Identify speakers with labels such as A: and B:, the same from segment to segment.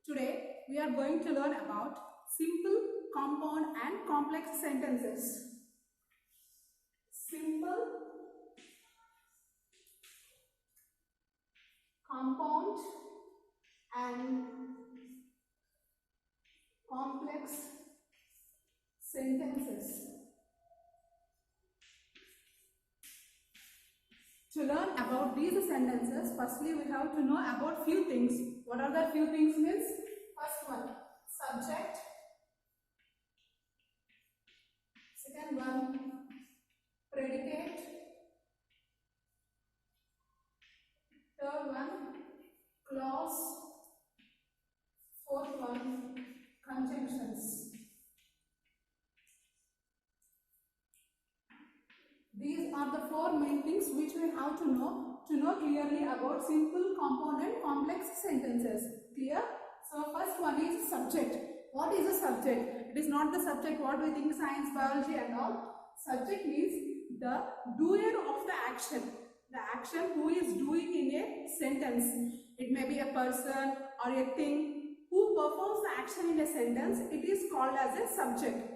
A: Today we are going to learn about simple, compound and complex sentences. Simple, compound and complex sentences. To learn about these sentences, firstly we have to know about few things. What are the few things means? First one, subject. Second one, predicate. Third one, clause. Fourth one, conjunctions. These are the four main things which we have to know clearly about simple, compound and complex sentences. Clear? So first one is subject. What is a subject? It is not the subject what we think science, biology and all. Subject means the doer of the action. The action who is doing in a sentence. It may be a person or a thing who performs the action in a sentence. It is called as a subject.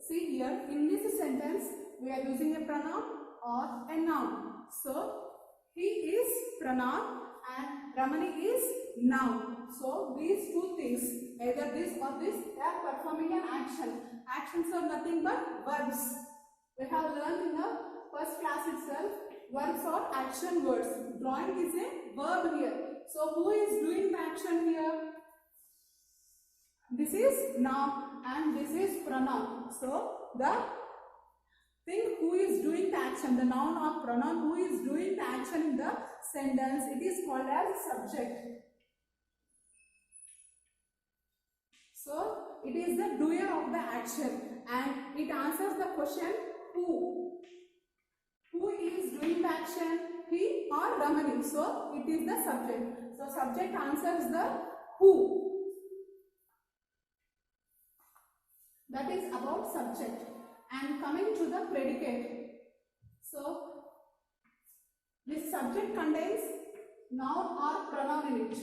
A: See here, in this sentence, we are using a pronoun or a noun. So, he is pronoun and Ramani is noun. So, these two things, either this or this, they are performing an action. Actions are nothing but verbs. We have learned in the first class itself, verbs are action words. Drawing is a verb here. So, who is doing the action here? This is noun and this is pronoun. So, the thing who is doing the action, the noun or pronoun who is doing the action in the sentence, it is called as subject. So, it is the doer of the action and it answers the question who. Who is doing the action? He or Ramani. So, it is the subject. So, subject answers the who. That is about subject. And coming to the predicate. So, this subject contains noun or pronoun in it.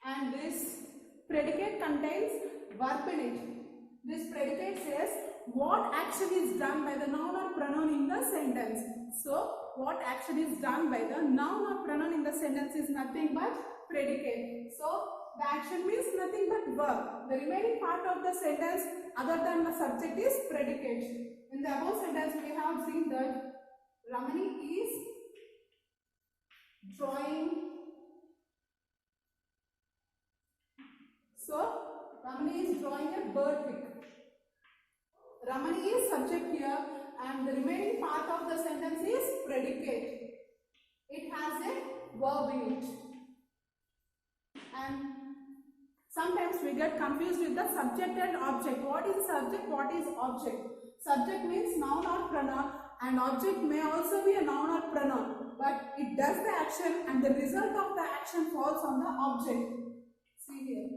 A: And this predicate contains verb in it. This predicate says what action is done by the noun or pronoun in the sentence. So, what action is done by the noun or pronoun in the sentence is nothing but predicate. So, the action means nothing but verb. The remaining part of the sentence other than the subject is predicate. In the above sentence we have seen that Ramani is drawing. So, Ramani is drawing a bird pic. Ramani is subject here and the remaining part of the sentence is predicate. It has a verb in it. And sometimes we get confused with the subject and object. What is subject? What is object? Subject means noun or pronoun and object may also be a noun or pronoun. But it does the action and the result of the action falls on the object. See here.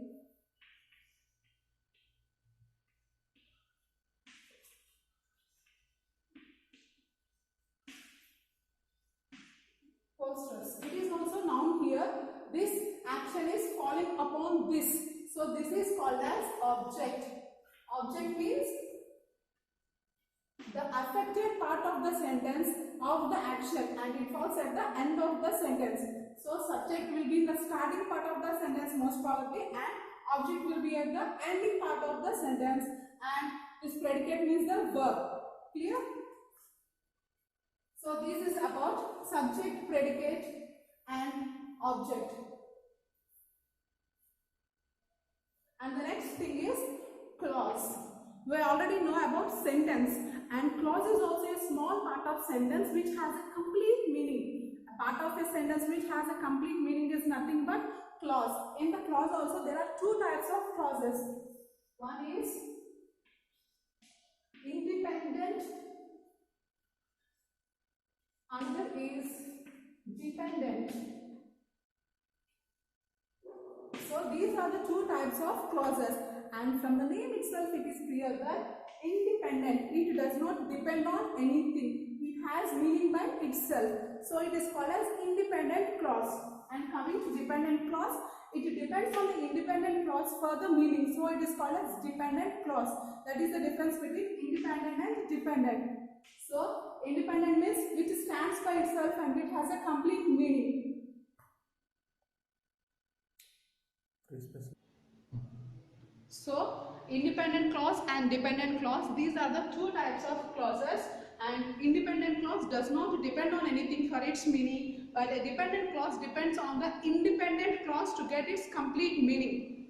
A: Posters. It is also noun here. This action is falling upon this. So this is called as object. Object means the affected part of the sentence of the action and it falls at the end of the sentence. So subject will be in the starting part of the sentence most probably and object will be at the ending part of the sentence and this predicate means the verb. Clear? So this is about subject, predicate and object. And the next thing is clause. We already know about sentence and clause is also a small part of sentence which has a complete meaning. A part of a sentence which has a complete meaning is nothing but clause. In the clause also there are two types of clauses. One is independent, another is dependent. So these are the two types of clauses, and from the name itself it is clear that independent, it does not depend on anything, it has meaning by itself, so it is called as independent clause. And coming to dependent clause, it depends on the independent clause for the meaning, so it is called as dependent clause. That is the difference between independent and dependent. So independent means it stands by itself and it has a complete meaning. So independent clause and dependent clause, these are the two types of clauses, and independent clause does not depend on anything for its meaning, but a dependent clause depends on the independent clause to get its complete meaning.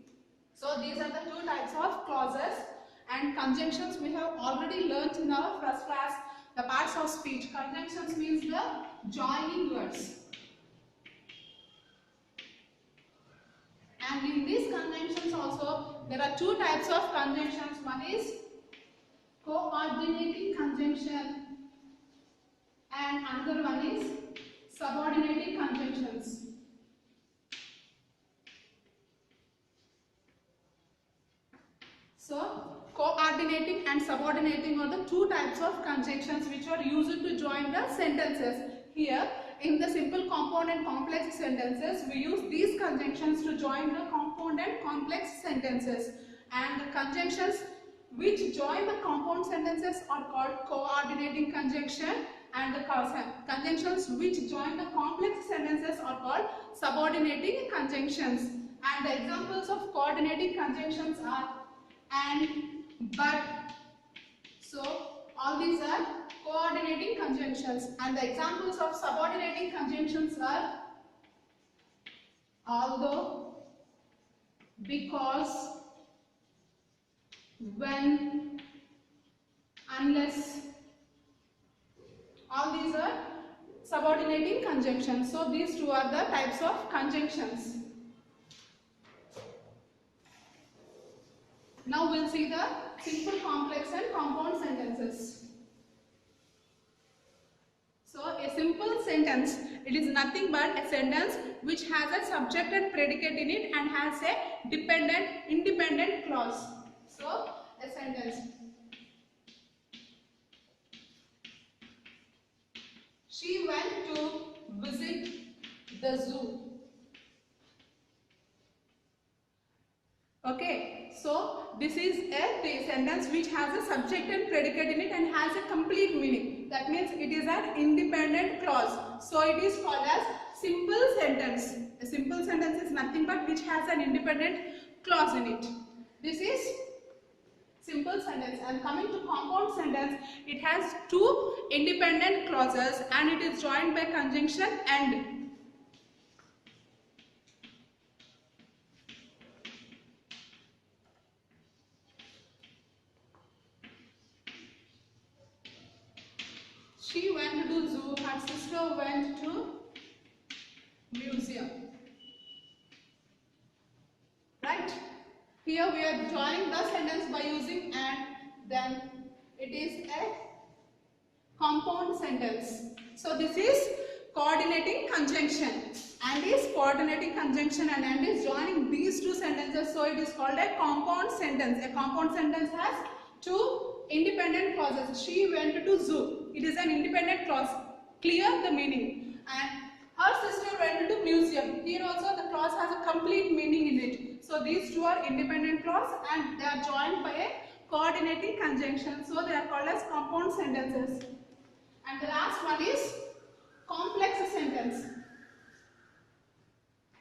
A: So these are the two types of clauses. And conjunctions we have already learnt in our first class, the parts of speech. Conjunctions means the joining words. And in these conjunctions also, there are two types of conjunctions. One is coordinating conjunction and another one is subordinating conjunctions. So coordinating and subordinating are the two types of conjunctions which are used to join the sentences. Here in the simple compound and complex sentences, we use these conjunctions to join the compound and complex sentences, and the conjunctions which join the compound sentences are called coordinating conjunction, and the conjunctions which join the complex sentences are called subordinating conjunctions. And the examples of coordinating conjunctions are and, but. So all these are coordinating conjunctions, and the examples of subordinating conjunctions are although, because, when, unless. All these are subordinating conjunctions. So these two are the types of conjunctions. Now we'll see the simple, complex and compound sentences. So a simple sentence, it is nothing but a sentence which has a subject and predicate in it and has a dependent, independent clause. So a sentence. She went to visit the zoo. Okay, so this is a sentence which has a subject and predicate in it and has a complete meaning. That means it is an independent clause. So it is called as simple sentence. A simple sentence is nothing but which has an independent clause in it. This is simple sentence. And coming to compound sentence, it has two independent clauses and it is joined by conjunction and. She went to zoo, her sister went to museum. Right? Here we are joining the sentence by using and, then it is a compound sentence. So this is coordinating conjunction. And is coordinating conjunction and is joining these two sentences. So it is called a compound sentence. A compound sentence has two independent clauses. She went to zoo. It is an independent clause. Clear the meaning. And her sister went to museum. Here also the clause has a complete meaning in it. So these two are independent clause and they are joined by a coordinating conjunction. So they are called as compound sentences. And the last one is complex sentence.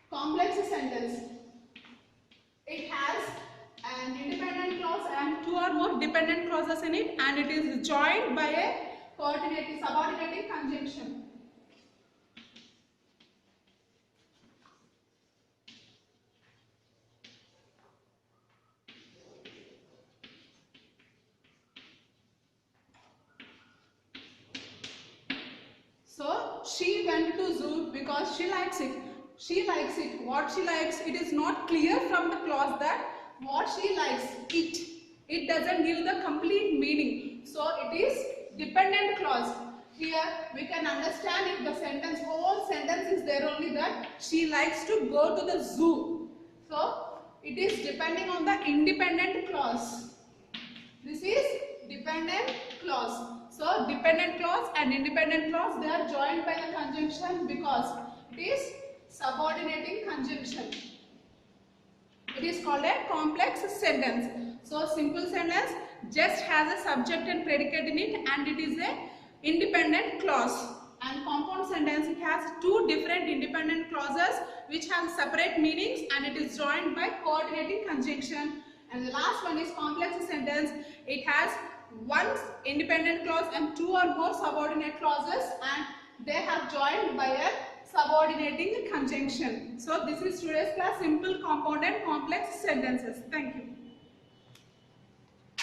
A: Complex sentence. It has an independent clause and two or more dependent clauses in it, and it is joined by a coordinating, subordinating conjunction. So she went to zoo because she likes it. She likes it. What she likes, it is not clear from the clause that what she likes, it doesn't give the complete meaning. So it is dependent clause. Here we can understand if the sentence, whole sentence is there only that she likes to go to the zoo. So it is depending on the independent clause. This is dependent clause. So dependent clause and independent clause, they are joined by the conjunction because it is subordinating conjunction. It is called a complex sentence. So simple sentence just has a subject and predicate in it, and it is a independent clause. And compound sentence, it has two different independent clauses which have separate meanings, and it is joined by coordinating conjunction. And the last one is complex sentence. It has one independent clause and two or more subordinate clauses, and they have joined by a subordinating conjunction. So this is today's class, simple, compound and complex sentences.